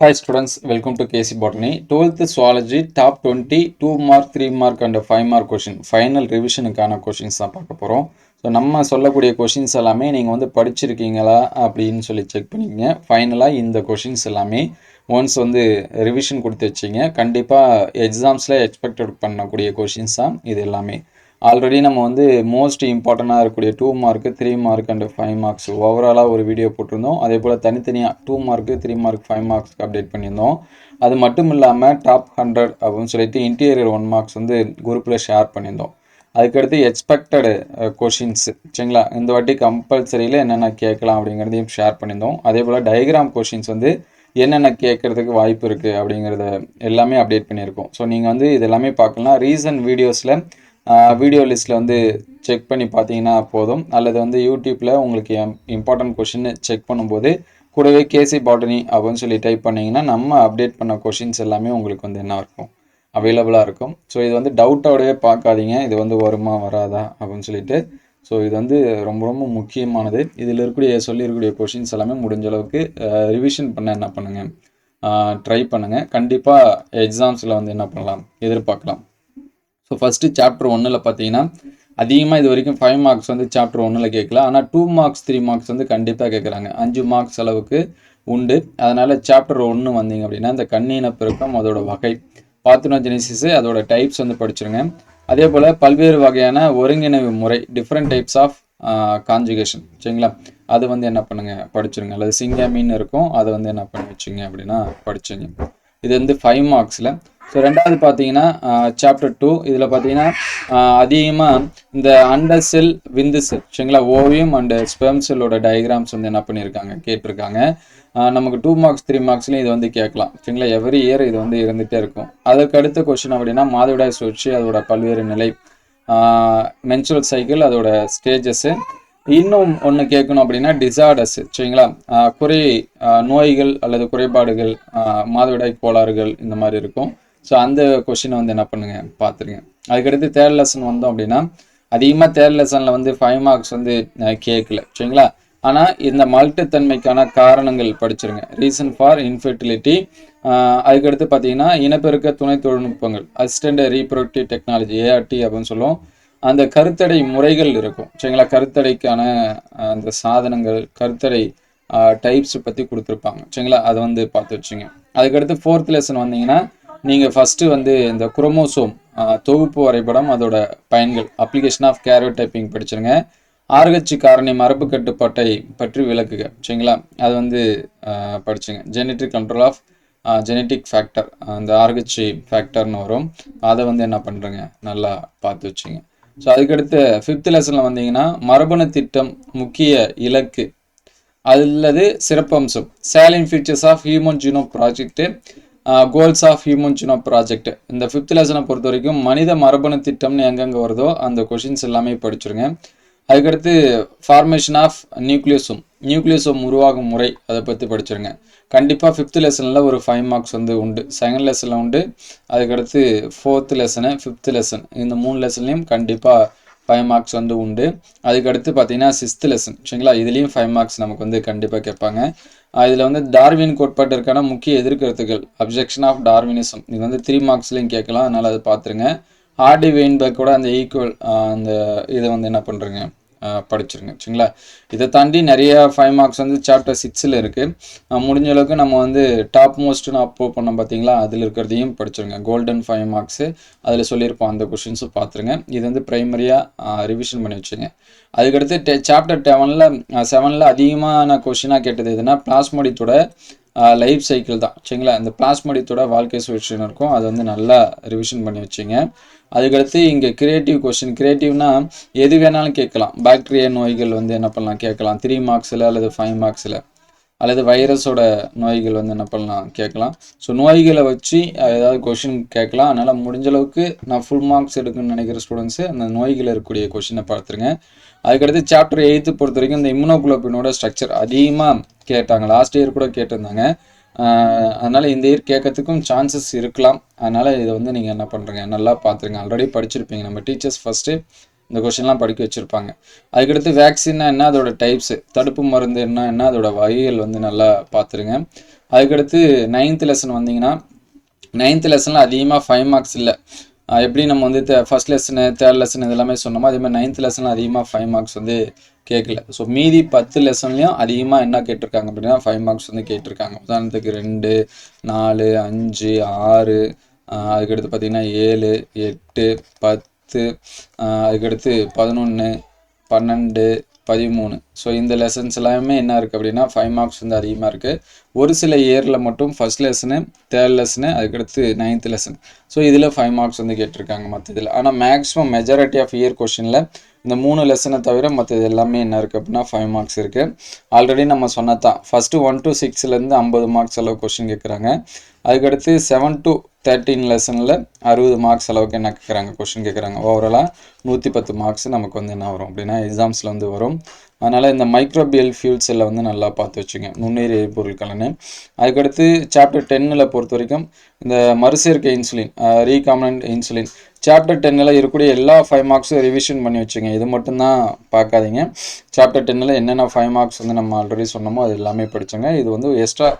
Hi students, welcome to KC Botany. 12th Zoology Top 20 2 mark, 3 mark and 5 mark question. Final revisionக்கான questions தான் பார்க்க போகிறோம். So நம்ம சொல்லக்கூடிய questions எல்லாமே நீங்கள் வந்து படிச்சிருக்கீங்களா அப்படின்னு சொல்லி செக் பண்ணிக்கங்க. ஃபைனலாக இந்த கொஷின்ஸ் எல்லாமே ஒன்ஸ் வந்து ரிவிஷன் கொடுத்து வச்சிங்க. கண்டிப்பாக எக்ஸாம்ஸில் எக்ஸ்பெக்டட் பண்ணக்கூடிய கொஷின்ஸ் தான் இது எல்லாமே. ஆல்ரெடி நம்ம வந்து மோஸ்ட் இம்பார்ட்டண்ட்டாக இருக்கக்கூடிய 2 மார்க்கு 3 மார்க் அண்ட் 5 மார்க்ஸ் ஓவராலாக ஒரு வீடியோ போட்டிருந்தோம். அதே போல் தனித்தனியாக 2 மார்க்கு 3 மார்க் 5 மார்க்ஸ்க்கு அப்டேட் பண்ணியிருந்தோம். அது மட்டும் இல்லாமல் டாப் 100 அப்படின்னு சொல்லிட்டு இன்டீரியர் 1 மார்க்ஸ் வந்து குரூப்பில் ஷேர் பண்ணியிருந்தோம். அதுக்கடுத்து எக்ஸ்பெக்டடு கொஷின்ஸ் சரிங்களா, இந்த வாட்டி கம்பல்சரியில் என்னென்ன கேட்கலாம் அப்படிங்கிறதையும் ஷேர் பண்ணியிருந்தோம். அதே போல் டயக்ராம் கொஷின்ஸ் வந்து என்னென்ன கேட்குறதுக்கு வாய்ப்பு இருக்குது அப்படிங்கிறத எல்லாமே அப்டேட் பண்ணியிருக்கோம். ஸோ நீங்கள் வந்து இது எல்லாமே பார்க்கலாம். ரீசன்ட் வீடியோஸில் வீடியோ லிஸ்ட்டில் வந்து செக் பண்ணி பார்த்தீங்கன்னா போதும், அல்லது வந்து யூடியூப்பில் உங்களுக்கு இம்பார்ட்டன்ட் கொஷின் செக் பண்ணும்போது கூடவே கேசி பாட்டனி அப்படின்னு சொல்லி டைப் பண்ணிங்கன்னா நம்ம அப்டேட் பண்ண கொஷின்ஸ் எல்லாமே உங்களுக்கு வந்து என்ன இருக்கும், அவைலபிளாக இருக்கும். ஸோ இது வந்து டவுட்டோடவே பார்க்காதீங்க, இது வந்து வருமா வராதா அப்படின்னு சொல்லிட்டு. ஸோ இது வந்து ரொம்ப ரொம்ப முக்கியமானது. இதில் சொல்லியிருக்கக்கூடிய கொஷின்ஸ் எல்லாமே முடிஞ்ச அளவுக்கு ரிவிஷன் பண்ண என்ன பண்ணுங்கள், ட்ரை பண்ணுங்கள். கண்டிப்பாக எக்ஸாம்ஸில் வந்து என்ன பண்ணலாம், எதிர்பார்க்கலாம். ஸோ ஃபஸ்ட்டு சாப்டர் 1ல் பார்த்தீங்கன்னா அதிகமாக இது வரைக்கும் 5 மார்க்ஸ் வந்து சாப்டர் 1ல் கேட்கல. ஆனால் 2 மார்க்ஸ் 3 மார்க்ஸ் வந்து கண்டிப்பாக கேட்குறாங்க. 5 மார்க்ஸ் அளவுக்கு உண்டு. அதனால் சாப்டர் 1 வந்தீங்க அப்படின்னா இந்த கண்ணின பெருக்கம், அதோட வகை, பார்த்தினோஜெனிசிஸ், அதோட டைப்ஸ் வந்து படிச்சிருங்க. அதே போல் பல்வேறு வகையான ஒருங்கிணைவு முறை, டிஃப்ரெண்ட் டைப்ஸ் ஆஃப் கான்ஜுகேஷன் சரிங்களா, அது வந்து என்ன பண்ணுங்கள் படிச்சிருங்க. அல்லது சிங்கமின்னு இருக்கும், அதை வந்து என்ன பண்ணி வச்சுங்க அப்படின்னா படிச்சுங்க. இது வந்து 5 மார்க்ஸில். ஸோ ரெண்டாவது பார்த்தீங்கன்னா சாப்டர் 2, இதில் பார்த்தீங்கன்னா அதிகமாக இந்த அண்டர் செல் விந்து செல் சரிங்களா, ஓவியம் அண்டு ஸ்பெர்ம் செல்லோட டயக்ராம்ஸ் வந்து என்ன பண்ணியிருக்காங்க கேட்டிருக்காங்க. நமக்கு 2 மார்க்ஸ் 3 மார்க்ஸ்லையும் இது வந்து கேட்கலாம் சரிங்களா. எவ்ரி இயர் இது வந்து இருந்துகிட்டே இருக்கும். அதுக்கு அடுத்த கொஸ்டின் அப்படின்னா மாதவிடாய் சுழற்சி, அதோட பல்வேறு நிலை, மென்சுரல் சைக்கிள், அதோட ஸ்டேஜஸ்ஸு. இன்னும் ஒன்று கேட்கணும் அப்படின்னா டிசார்டர்ஸ் சரிங்களா, நோய்கள் அல்லது குறைபாடுகள், மாதவிடாய் கோளாறுகள் இந்த மாதிரி இருக்கும். ஸோ அந்த கொஷினை வந்து என்ன பண்ணுங்க பார்த்துருங்க. அதுக்கடுத்து தேர்ட் லெசன் வந்தோம் அப்படின்னா அதிகமாக தேர்ட் லெசனில் வந்து 5 மார்க்ஸ் வந்து கேட்கல சரிங்களா. ஆனால் இந்த மல்டித்தன்மைக்கான காரணங்கள் படிச்சிருங்க. Reason for infertility. அதுக்கடுத்து பார்த்தீங்கன்னா இனப்பெருக்க துணை தொழில்நுட்பங்கள், அசிஸ்டன்ட் ரீப்ரொடக்டிவ் டெக்னாலஜி, ஏஆர்டி அப்படின்னு சொல்லுவோம். அந்த கருத்தடை முறைகள் இருக்கும் சரிங்களா, கருத்தடைக்கான அந்த சாதனங்கள், கருத்தடை டைப்ஸ் பற்றி கொடுத்துருப்பாங்க சரிங்களா, அதை வந்து பார்த்து வச்சுங்க. அதுக்கடுத்து 4th லெசன் வந்தீங்கன்னா நீங்கள் ஃபஸ்ட்டு வந்து இந்த குரோமோசோம் தொகுப்பு வரைபடம், அதோட பயன்கள், அப்ளிகேஷன் ஆஃப் கேரியோடைப்பிங் படிச்சிருங்க. ஆர்ஹெச் காரணி மரபு கட்டுப்பாட்டை பற்றி விளக்குக சரிங்களா, அது வந்து படிச்சுங்க. Genetic control of genetic factor, அந்த ஆர்ஹெச் ஃபேக்டர்னு வரும், அதை வந்து என்ன பண்ணுறங்க நல்லா பார்த்து வச்சுங்க. ஸோ அதுக்கடுத்து 5th லெசனில் வந்தீங்கன்னா மரபணு திட்டம் முக்கிய இலக்கு அல்லது சிறப்பம்சம், salient features of human genome project, goals of human genome project. இந்த 5th லெசனை பொறுத்த வரைக்கும் மனித மரபணு திட்டம்னு எங்கெங்கே வருதோ அந்த கொஷின்ஸ் எல்லாமே படிச்சிருங்க. அதுக்கடுத்து ஃபார்மேஷன் ஆஃப் நியூக்ளியோசோம் உருவாகும் முறை, அதை பற்றி படிச்சிருங்க. கண்டிப்பாக 5th லெசனில் ஒரு 5 மார்க்ஸ் வந்து உண்டு, 2nd லெசனில் உண்டு. அதுக்கடுத்து 4th லெசனு, 5th லெசன், இந்த 3 லெசன்லையும் கண்டிப்பாக 5 மார்க்ஸ் வந்து உண்டு. அதுக்கடுத்து பார்த்தீங்கன்னா 6th லெசன் சரிங்களா, இதுலேயும் 5 மார்க்ஸ் நமக்கு வந்து கண்டிப்பாக கேட்பாங்க. இதில் வந்து டார்வின் கோட்பாட்டிற்கான முக்கிய எதிர்கருத்துக்கள், அப்ஜெக்ஷன் ஆஃப் டார்வினிசம், இது வந்து 3 மார்க்ஸ்லையும் கேட்கலாம், அதனால் அதை பார்த்துருங்க. ஹார்டி வெயின்பர்க்கோட அந்த ஈக்குவல் அந்த இதை வந்து என்ன பண்ணுறங்க படிச்சிருங்க சரிங்களா. இதை தாண்டி நிறைய 5 மார்க்ஸ் வந்து சாப்டர் 6ல் இருக்குது. முடிஞ்ச அளவுக்கு நம்ம வந்து டாப் மோஸ்ட்னு அப்லோட் பண்ணோம் பார்த்தீங்களா, அதில் இருக்கிறதையும் படிச்சிருங்க. கோல்டன் 5 மார்க்ஸு அதில் சொல்லியிருப்போம், அந்த கொஷின்ஸும் பார்த்துருங்க. இது வந்து ப்ரைமரியாக ரிவிஷன் பண்ணி வச்சுங்க. அதுக்கடுத்து சாப்டர் 7ல் அதிகமான கொஷினாக கேட்டது எதுனா பிளாஸ்மோடியத்தோட லைஃப் சைக்கிள் தான் சரிங்களா. இந்த பிளாஸ்மோடியத்தோட வாழ்க்கை சுழற்சின்னு இருக்கும், அதை வந்து நல்லா ரிவிஷன் பண்ணி வச்சுங்க. அதுக்கடுத்து இங்கே கிரியேட்டிவ் கொஷின், கிரியேட்டிவ்னா எது வேணாலும் கேட்கலாம். பாக்டீரியா நோய்கள் வந்து என்ன பண்ணலாம் கேட்கலாம் 3 மார்க்ஸில் அல்லது 5 மார்க்ஸில், அல்லது வைரஸோட நோய்கள் வந்து என்ன பண்ணலாம் கேட்கலாம். ஸோ நோய்களை வச்சு ஏதாவது கொஷின் கேட்கலாம். அதனால் முடிஞ்ச அளவுக்கு நான் ஃபுல் மார்க்ஸ் எடுக்கணும்னு நினைக்கிற ஸ்டூடெண்ட்ஸு அந்த நோய்கள் இருக்கக்கூடிய கொஷினை பார்த்துருங்க. அதுக்கடுத்து சாப்டர் 8 பொறுத்த வரைக்கும் இந்த இம்யூனோகுளோபினோட ஸ்ட்ரக்சர் அதிகமாக கேட்டாங்க, லாஸ்ட் இயர் கூட கேட்டிருந்தாங்க. அதனால் இந்த இயர் கேட்கறதுக்கும் சான்சஸ் இருக்கலாம். அதனால் இதை வந்து நீங்கள் என்ன பண்ணுறீங்க நல்லா பார்த்துருங்க. ஆல்ரெடி படிச்சிருப்பீங்க, நம்ம டீச்சர்ஸ் ஃபஸ்ட்டு இந்த கொஷின்லாம் படிக்க வச்சுருப்பாங்க. அதுக்கடுத்து வேக்சின்னா என்ன, அதோட டைப்ஸு, தடுப்பு மருந்து என்ன, அதோட வகைகள் வந்து நல்லா பார்த்துருங்க. அதுக்கடுத்து 9th லெசன் வந்தீங்கன்னா 9th லெசனில் அதிகமாக 5 மார்க்ஸ் இல்லை. எப்படி நம்ம வந்து ஃபர்ஸ்ட் லெசனு தேர்ட் லெசன் இதெல்லாமே சொன்னோமோ அதே மாதிரி 9th லெசனில் அதிகமாக 5 மார்க்ஸ் வந்து கேட்கல. ஸோ மீதி 10 லெசன்லையும் அதிகமாக என்ன கேட்டிருக்காங்க அப்படின்னா 5 மார்க்ஸ் வந்து கேட்டிருக்காங்க. உதாரணத்துக்கு 2, 4, 5, 6, அதுக்கடுத்து பார்த்தீங்கன்னா 7, 8, 10, அதுக்கடுத்து 11, 12, 13. ஸோ இந்த லெசன்ஸ் எல்லாமே என்ன இருக்குது அப்படின்னா 5 மார்க்ஸ் வந்து அதிகமாக இருக்குது. ஒரு சில இயரில் மட்டும் ஃபர்ஸ்ட் லெசனு, தேர்ட் லெசனு, அதுக்கடுத்து 9th லெசன். ஸோ இதில் 5 மார்க்ஸ் வந்து கேட்டிருக்காங்க மற்ற இதில். ஆனால் மேக்ஸிமம் மெஜாரிட்டி ஆஃப் இயர் கொஷனில் இந்த 3 லெசனை தவிர மற்றது எல்லாமே என்ன இருக்குது அப்படின்னா 5 மார்க்ஸ் இருக்குது. ஆல்ரெடி நம்ம சொன்னதான் ஃபஸ்ட்டு 1 to 6லேருந்து 50 மார்க்ஸ் அளவு கொஷின் கேட்குறாங்க. அதுக்கடுத்து 7 to 13 லெசனில் 60 மார்க்ஸ் அளவுக்கு என்ன கேட்குறாங்க கொஷின் கேட்குறாங்க. ஓவராலாக 110 மார்க்ஸ் நமக்கு வந்து என்ன வரும் அப்படின்னா எக்ஸாம்ஸில் வந்து வரும். அதனால் இந்த மைக்ரோபியல் ஃபியூல்ஸில் வந்து நல்லா பார்த்து வச்சுங்க, நுண்ணுயிர் எரிபொருள் கலனு. அதுக்கடுத்து சாப்டர் 10ல் பொறுத்த வரைக்கும் இந்த மறுசேர்க்கை இன்சுலின், ரீகாமினன்ட் இன்சுலின், சாப்டர் 10ல் இருக்கக்கூடிய எல்லா 5 மார்க்ஸும் ரிவிஷன் பண்ணி வச்சுங்க. இது மட்டும்தான் பார்க்காதீங்க. சாப்டர் 10ல் என்னென்ன 5 மார்க்ஸ் வந்து நம்ம ஆல்ரெடி சொன்னோமோ அது எல்லாமே படிச்சுங்க. இது வந்து எக்ஸ்ட்ரா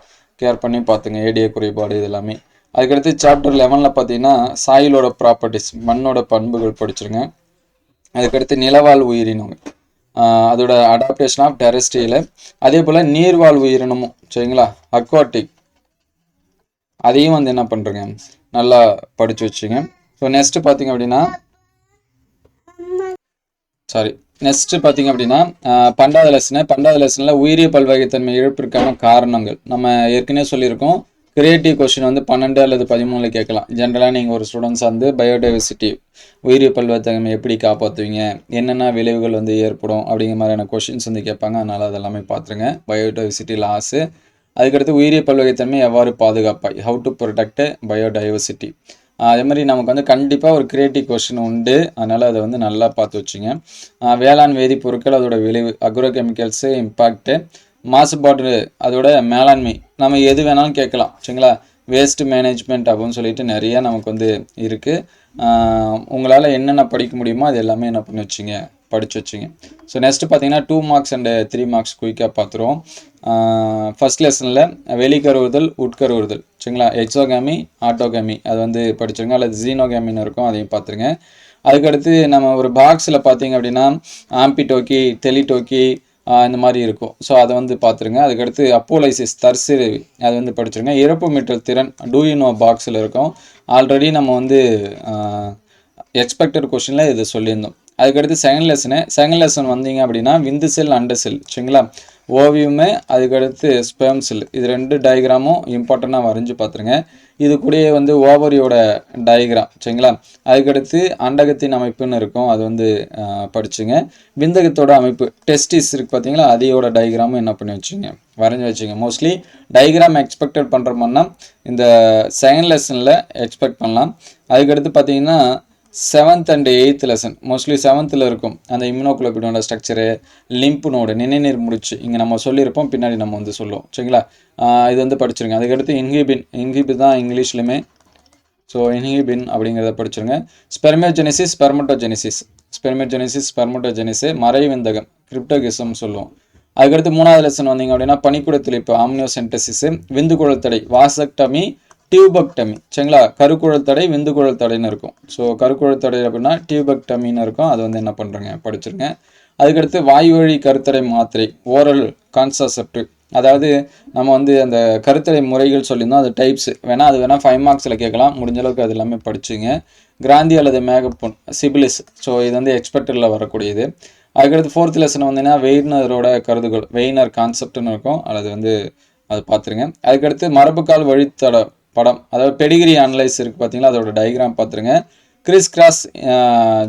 கேர் பண்ணி பார்த்துங்க, ஏடிஏ குறைபாடு இது எல்லாமே. அதுக்கடுத்து சாப்டர் 11ல் பார்த்தீங்கன்னா சாயிலோட ப்ராப்பர்ட்டிஸ், மண்ணோட பண்புகள் படிச்சிருங்க. அதுக்கடுத்து நிலவாழ் உயிரினங்கள், அதோட அடாப்டேஷன் ஆஃப் டெரஸ்ட்ரியல், அதே போல் நீர்வாழ் உயிரினமும் சரிங்களா, அக்வாட்டிக், அதையும் வந்து என்ன பண்ணுறேங்க நல்லா படித்து வச்சுங்க. ஸோ நெக்ஸ்ட்டு பார்த்தீங்க அப்படின்னா நெக்ஸ்ட்டு பார்த்தீங்க அப்படின்னா 12வது லெசனில் உயிரிய பல்வகைத்தன்மை இழப்பிற்கான காரணங்கள் நம்ம ஏற்கனவே சொல்லியிருக்கோம். கிரியேட்டிவ் கொஸ்டின் வந்து 12 அல்லது 13 கேட்கலாம். ஜென்ரலாக நீங்கள் ஒரு ஸ்டூடெண்ட்ஸ் வந்து பயோடைவர்சிட்டி, உயிரிய பல்வகைத்தன்மை எப்படி காப்பாற்றுவீங்க, என்னென்ன விளைவுகள் வந்து ஏற்படும் அப்படிங்கிற மாதிரியான கொஷின்ஸ் வந்து கேட்பாங்க. அதனால் அதெல்லாமே பார்த்துருங்க. பயோடைவர்சிட்டி லாஸு, அதுக்கடுத்து உயிரிய பல்வகைத்தன்மை எவ்வாறு பாதுகாப்பாய், ஹவு டு ப்ரொடெக்ட் பயோடைவர்சிட்டி. அதே மாதிரி நமக்கு வந்து கண்டிப்பாக ஒரு கிரியேட்டிவ் கொஸ்டின் உண்டு. அதனால் அதை வந்து நல்லா பார்த்து வச்சுங்க. வேளாண் வேதிப்பொருட்கள், அதோட விளைவு, அக்ரோ கெமிக்கல்ஸு இம்பேக்ட்டு, மாசுபாடு, அதோட மேலாண்மை, நம்ம எது வேணாலும் கேட்கலாம் சரிங்களா. வேஸ்ட் மேனேஜ்மெண்ட் அப்படின்னு சொல்லிட்டு நிறைய நமக்கு வந்து இருக்குது. உங்களால் என்னென்ன படிக்க முடியுமோ அது எல்லாமே என்ன பண்ணி வச்சிங்க, படித்து வச்சிங்க. ஸோ நெக்ஸ்ட்டு பார்த்தீங்கன்னா 2 மார்க்ஸ் அண்டு 3 மார்க்ஸ் குயிக்காக பார்த்துருவோம். ஃபர்ஸ்ட் லெசனில் வெளிக்கருவுதல், உட்கருவுதல் சரிங்களா, எக்ஸோகேமி, ஆட்டோகேமி அது வந்து படிச்சுருங்க. அல்லது ஜீனோகேமின்னு இருக்கும், அதையும் பார்த்துருங்க. அதுக்கடுத்து நம்ம ஒரு பாக்ஸில் பார்த்தீங்க அப்படின்னா ஆம்பிடோக்கி, டெலிடோக்கி இந்த மாதிரி இருக்கும். ஸோ அதை வந்து பார்த்துருங்க. அதுக்கடுத்து அப்போலைசிஸ், தற்சிறு, அது வந்து படிச்சுருங்க. இறப்பு மீட்டல் திறன் டூயினோ பாக்ஸில் இருக்கும். ஆல்ரெடி நம்ம வந்து எக்ஸ்பெக்டட் கொஷினில் இது சொல்லியிருந்தோம். அதுக்கடுத்து செகண்ட் லெசன் வந்தீங்க அப்படின்னா விந்து செல், அண்ட செல் சரிங்களா, ஓவியமே, அதுக்கடுத்து ஸ்பெர்ம் செல், இது 2 டயக்ராமும் இம்பார்ட்டண்ட்டாக வரைஞ்சி பார்த்துருங்க. இது கூடயே வந்து ஓவரியோட டயக்ராம் சரிங்களா. அதுக்கடுத்து அண்டகத்தின் அமைப்புன்னு இருக்கும், அது வந்து படிச்சுங்க. விந்தகத்தோட அமைப்பு, டெஸ்டிஸ் இருக்குது பார்த்தீங்களா, அதையோட டயக்ராமும் என்ன பண்ணி வச்சுங்க, வரைஞ்சி வச்சுங்க. மோஸ்ட்லி டயக்ராம் எக்ஸ்பெக்டட் பண்ணுறோம்னா இந்த செகண்ட் லெசனில் எக்ஸ்பெக்ட் பண்ணலாம். அதுக்கடுத்து பார்த்தீங்கன்னா 7th and 8th lesson, mostly 7th இருக்கும். அந்த இம்யூனோகுளோபினோட ஸ்ட்ரக்சரு, லிம்ப் நோடு, நினைநீர் முடிச்சு இங்கே நம்ம சொல்லியிருப்போம், பின்னாடி நம்ம வந்து சொல்லுவோம் சரிங்களா. இது வந்து படிச்சிருங்க. அதுக்கடுத்து இன்ஹிபின் தான் இங்கிலீஷ்லையுமே. ஸோ இன்ஹிபின் அப்படிங்கிறத படிச்சிருங்க. ஸ்பெர்மோஜெனிசிஸ், ஸ்பெர்மட்டோஜெனிஸு, மறை விந்தகம், கிரிப்டோகிசம் சொல்லுவோம். அதுக்கடுத்து 3வது லெசன் வந்தீங்க அப்படின்னா பனிக்குட துளைப்பு, ஆம்னியோசென்டசிஸ், விந்துக்குழல் தடை, வாசக்டமி, டியூபக்டமி சரிங்களா. கருக்குழல் தடை, விந்துக்குழல் தடைன்னு இருக்கும். ஸோ கருக்குழல் தடை அப்படின்னா டியூபக்டமின்னு இருக்கும், அது வந்து என்ன பண்ணுறங்க படிச்சிருங்க. அதுக்கடுத்து வாயு வழி கருத்தடை மாத்திரை, ஓரல் கான்ட்ராசெப்டிவ், அதாவது நம்ம வந்து அந்த கருத்தடை முறைகள் சொல்லியிருந்தோம், அது டைப்ஸ் வேணால், அது வேணால் 5 மார்க்ஸில் கேட்கலாம். முடிஞ்ச அளவுக்கு அது எல்லாமே படிச்சுங்க. கிராந்தி அல்லது மேகப்புண், சிபிலிஸ், ஸோ இது வந்து எக்ஸ்பெக்டடில் வரக்கூடியது. அதுக்கடுத்து 4th லெசன் வந்தீங்கன்னா வெயினரோட கருதுகோள், வெயினர் கான்செப்ட்னு இருக்கும், அது வந்து அது பார்த்துருங்க. அதுக்கடுத்து மரபுக்கால் வழித்தட படம், அதாவது பெடிகிரி அனலைஸ் இருக்குது பார்த்தீங்களா, அதோட டயக்ராம் பார்த்துருங்க. கிறிஸ் கிராஸ்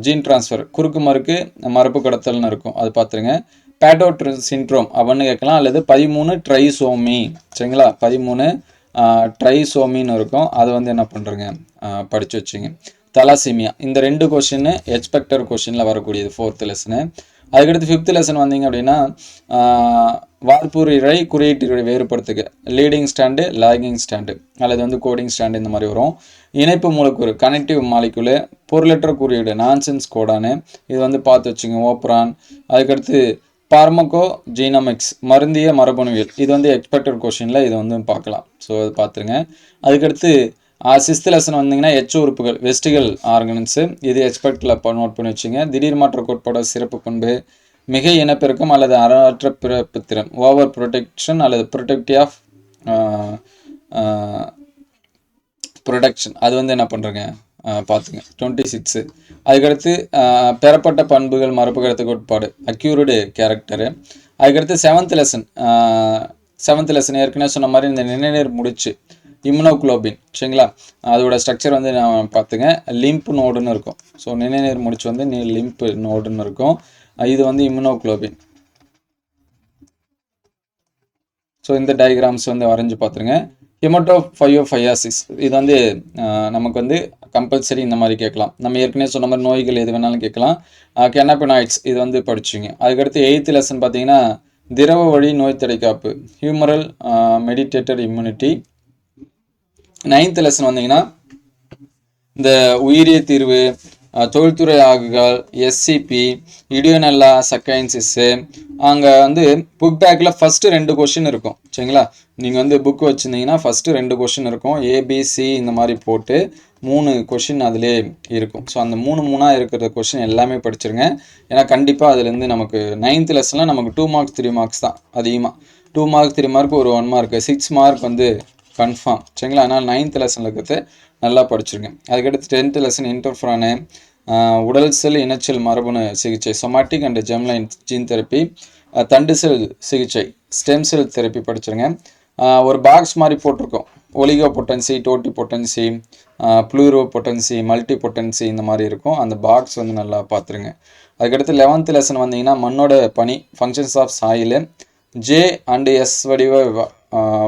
ஜீன் டிரான்ஸ்ஃபர், குறுக்கு மறுக்கு மரபு கடத்தல்னு இருக்கும், அது பார்த்துருங்க. பேட்டோ சிண்ட்ரோம் அப்படின்னு கேட்கலாம், அல்லது 13 ட்ரைசோமி சரிங்களா, 13 ட்ரைசோமின்னு இருக்கும், அதை வந்து என்ன பண்ணுறங்க படித்து வச்சுங்க. தலாசீமியா, இந்த 2 கொஷின் எக்ஸ்பெக்டட் கொஷினில் வரக்கூடியது 4th லெசனு. அதுக்கடுத்து 5th லெசன் வந்தீங்க அப்படின்னா வார்ப்பூர் இழை, குறியீட்டு இழை வேறுபடுத்துக, லீடிங் ஸ்டாண்டு, லாகிங் ஸ்டாண்டு, அல்லது வந்து கோடிங் ஸ்டாண்டு இந்த மாதிரி வரும். இணைப்பு மூலக்கூறு, கனெக்டிவ் மாலிகுலு, பொருளற்ற குறியீடு, நான்சென்ஸ் கோடானு, இது வந்து பார்த்து வச்சுங்க. ஓப்ரான், அதுக்கடுத்து பார்மகோ ஜீனமிக்ஸ் மருந்திய மரபணுவியல் இது வந்து எக்ஸ்பெக்டட் கொஷினில் இது வந்து பார்க்கலாம். ஸோ அது பார்த்துருங்க. அதுக்கடுத்து 6th லெசன் வந்தீங்கன்னா எச்ச உறுப்புகள் வெஸ்டிகல் ஆர்கனன்ஸு இது எக்ஸ்பெக்டில் நோட் பண்ணி வச்சுங்க. திடீர் மாற்ற கோட்பாடு சிறப்பு பண்பு, மிகை இனப்பெருக்கம் அல்லது அறற்ற பிறப்பு திறன், ஓவர் ப்ரொடெக்ஷன் அல்லது ப்ரொடெக்டிவ் ஆஃப் ப்ரொடக்ஷன் அது வந்து என்ன பண்ணுறேங்க பார்த்துங்க. 26 அதுக்கடுத்து பெறப்பட்ட பண்புகள் மரபுகரத்து கோட்பாடு அக்யூர்டு கேரக்டரு. அதுக்கடுத்து 7th லெசன் ஏற்கனவே சொன்ன மாதிரி இந்த நிணநீர் முடிச்சு இம்யூனோகுளோபின் சரிங்களா, அதோட ஸ்ட்ரக்சர் வந்து நான் பார்த்துங்க. லிம்ப் நோடுன்னு இருக்கும். ஸோ நிணநீர் முடிச்சு வந்து லிம்ப் நோடுன்னு இருக்கும். இது வந்து இம்யூனோகுளோபின். ஸோ இந்த டயக்ராம்ஸ் வந்து வரைஞ்சி பார்த்துருங்க. ஹெமட்டோஃபயோஃபயாசிஸ் இது வந்து நமக்கு வந்து கம்பல்சரி இந்த மாதிரி கேட்கலாம். நம்ம ஏற்கனவே சொன்ன மாதிரி நோய்கள் எது வேணாலும் கேட்கலாம். கேனபினாய்ட்ஸ் இது வந்து படிச்சுங்க. அதுக்கடுத்து 8th லெசன் பார்த்தீங்கன்னா திரவ வழி நோய் தடைக்காப்பு humoral mediated immunity. 9th lesson வந்தீங்கன்னா இந்த உயிரிய தீர்வு, தொழில்துறை ஆகுகள், எஸ்சிபி, இடியோனெல்லா சக்கைன்சிஸ்ஸு. அங்கே வந்து புக் பேக்கில் ஃபஸ்ட்டு 2 கொஷின் இருக்கும் சரிங்களா. நீங்கள் வந்து புக்கு வச்சுருந்தீங்கன்னா ஃபஸ்ட்டு 2 கொஷின் இருக்கும். ஏபிசி இந்த மாதிரி போட்டு 3 கொஷின் அதிலே இருக்கும். ஸோ அந்த 3 இருக்கிற கொஷின் எல்லாமே படிச்சிருங்க. ஏன்னா கண்டிப்பாக அதுலேருந்து நமக்கு 9th லெசனில் நமக்கு 2 மார்க்ஸ் 3 மார்க்ஸ் தான் அதிகமாக. 2 மார்க் 3 மார்க் ஒரு 1 மார்க் 6 மார்க் வந்து கன்ஃபார்ம் சரிங்களா. அதனால் 9th லெசனில் இருக்கிறது நல்லா படிச்சிருங்க. அதுக்கடுத்து 10th லெசன் இன்டர்ஃப்ரானு, உடல் செல் இனச்செல் மரபணு சிகிச்சை சொமாட்டிக் அண்ட் ஜெம்லைன் ஜீன் தெரப்பி, தண்டு செல் சிகிச்சை ஸ்டெம் செல் தெரப்பி படிச்சிருங்க. ஒரு பாக்ஸ் மாதிரி போட்டிருக்கோம். Oligopotency, totipotency, pluripotency, multipotency இந்த மாதிரி இருக்கும். அந்த பாக்ஸ் வந்து நல்லா பார்த்துருங்க. அதுக்கடுத்து 11th லெசன் வந்தீங்கன்னா மண்ணோட பனி functions of soil, J and S வடிவ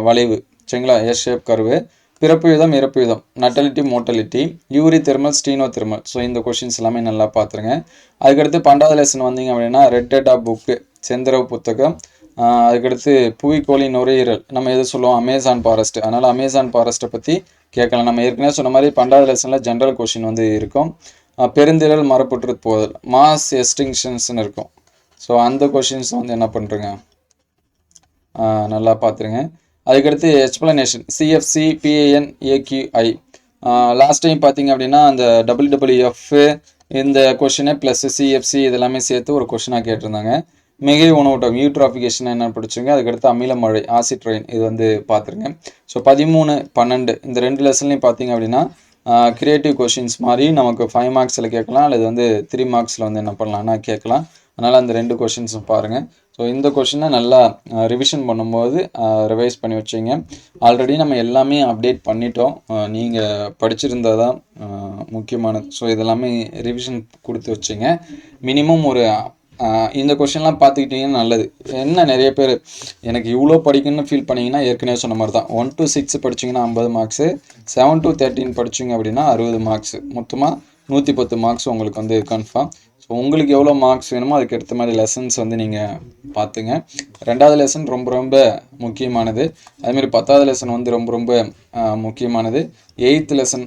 வளைவு சரிங்களா, எஸ் ஷேப் கர்வு, பிறப்பு விதம் இறப்பு விதம், நட்டலிட்டி மோட்டலிட்டி, Uri thermal steno thermal. So இந்த கொஷின்ஸ் எல்லாமே நல்லா பார்த்துருங்க. அதுக்கடுத்து 12th லெசன் வந்தீங்க அப்படின்னா ரெட் டேட்டா புக்கு செந்தரவு புத்தகம். அதுக்கடுத்து புவிக்கோளி நுரையீரல் நம்ம எது சொல்லுவோம் அமேசான் ஃபாரஸ்ட். அதனால் அமேசான் ஃபாரஸ்ட்டை பற்றி கேட்கலாம். நம்ம ஏற்கனவே சொன்ன மாதிரி 12th லெசனில் ஜென்ரல் கொஷின் வந்து இருக்கும். பெருந்திரள் மரப்புற்று போதல் மாஸ் எஸ்டிங்ஷன்ஸ்னு இருக்கும். ஸோ அந்த கொஷின்ஸ் வந்து என்ன பண்ணுறேங்க நல்லா பார்த்துருங்க. அதுக்கடுத்து explanation CFC PAN AQI. Last time பார்த்தீங்க அப்படின்னா அந்த WWF இந்த கொஷினை ப்ளஸ் சிஎஃப்சி இதெல்லாமே சேர்த்து ஒரு கொஷினாக கேட்டிருந்தாங்க. மிகை உணவூட்டம் யூட்ராஃபிகேஷன் என்ன படிச்சுங்க. அதுக்கடுத்து அமிலமழை ஆசிட் ரெயின் இது வந்து பார்த்துருங்க. ஸோ 13, 12 இந்த 2 லெசன்லையும் பார்த்தீங்க அப்படின்னா கிரியேட்டிவ் கொஷின்ஸ் மாதிரி நமக்கு 5 மார்க்ஸில் கேட்கலாம், அல்லது வந்து 3 மார்க்ஸில் வந்து என்ன பண்ணலாம்னா கேட்கலாம். அதனால் அந்த 2 கொஷின்ஸும் பாருங்கள். ஸோ இந்த கொஷினை நல்லா ரிவிஷன் பண்ணும்போது ரிவைஸ் பண்ணி வச்சிங்க. ஆல்ரெடி நம்ம எல்லாமே அப்டேட் பண்ணிட்டோம், நீங்கள் படிச்சிருந்தால் தான் முக்கியமானது. ஸோ இதெல்லாமே ரிவிஷன் கொடுத்து வச்சிங்க. மினிமம் ஒரு இந்த கொஷின்லாம் பார்த்துக்கிட்டிங்கன்னா நல்லது. என்ன நிறைய பேர் எனக்கு இவ்வளோ படிக்கணும்னு ஃபீல் பண்ணிங்கன்னா ஏற்கனவே சொன்ன மாதிரி தான் 1 to 6 படிச்சிங்கன்னா 50 மார்க்ஸு, 7 to 13 படிச்சிங்க அப்படின்னா 60 மார்க்ஸு, மொத்தமாக 110 மார்க்ஸ் உங்களுக்கு வந்து கன்ஃபார்ம். ஸோ உங்களுக்கு எவ்வளோ மார்க்ஸ் வேணுமோ அதுக்கு ஏற்ற மாதிரி லெசன்ஸ் வந்து நீங்கள் பார்த்துங்க. 2வது லெசன் ரொம்ப ரொம்ப முக்கியமானது. அதுமாரி 10வது லெசன் வந்து ரொம்ப ரொம்ப முக்கியமானது. 8th லெசன்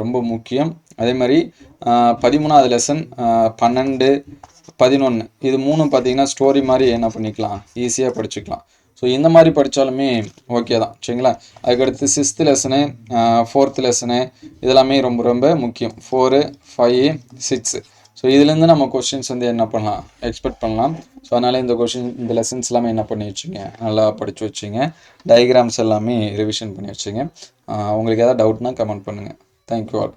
ரொம்ப முக்கியம். அதே மாதிரி 13வது லெசன் 12, 11 இது 3 பார்த்தீங்கன்னா ஸ்டோரி மாதிரி என்ன பண்ணிக்கலாம் ஈஸியாக படிச்சுக்கலாம். ஸோ இந்த மாதிரி படித்தாலுமே ஓகே தான் சரிங்களா. அதுக்கடுத்து 6th லெசனு 4th லெசனு இதெல்லாமே ரொம்ப ரொம்ப முக்கியம். 4, 5, 6 ஸோ இதுலேருந்து நம்ம கொஷின்ஸ் வந்து என்ன பண்ணலாம் எக்ஸ்பெக்ட் பண்ணலாம். ஸோ அதனால் இந்த லெசன்ஸ் எல்லாமே என்ன பண்ணி வச்சுங்க நல்லா படித்து வச்சுங்க. டயக்ராம்ஸ் எல்லாமே ரிவிஷன் பண்ணி வச்சுங்க. உங்களுக்கு எதாவது டவுட்னா கமெண்ட் பண்ணுங்கள். Thank you all.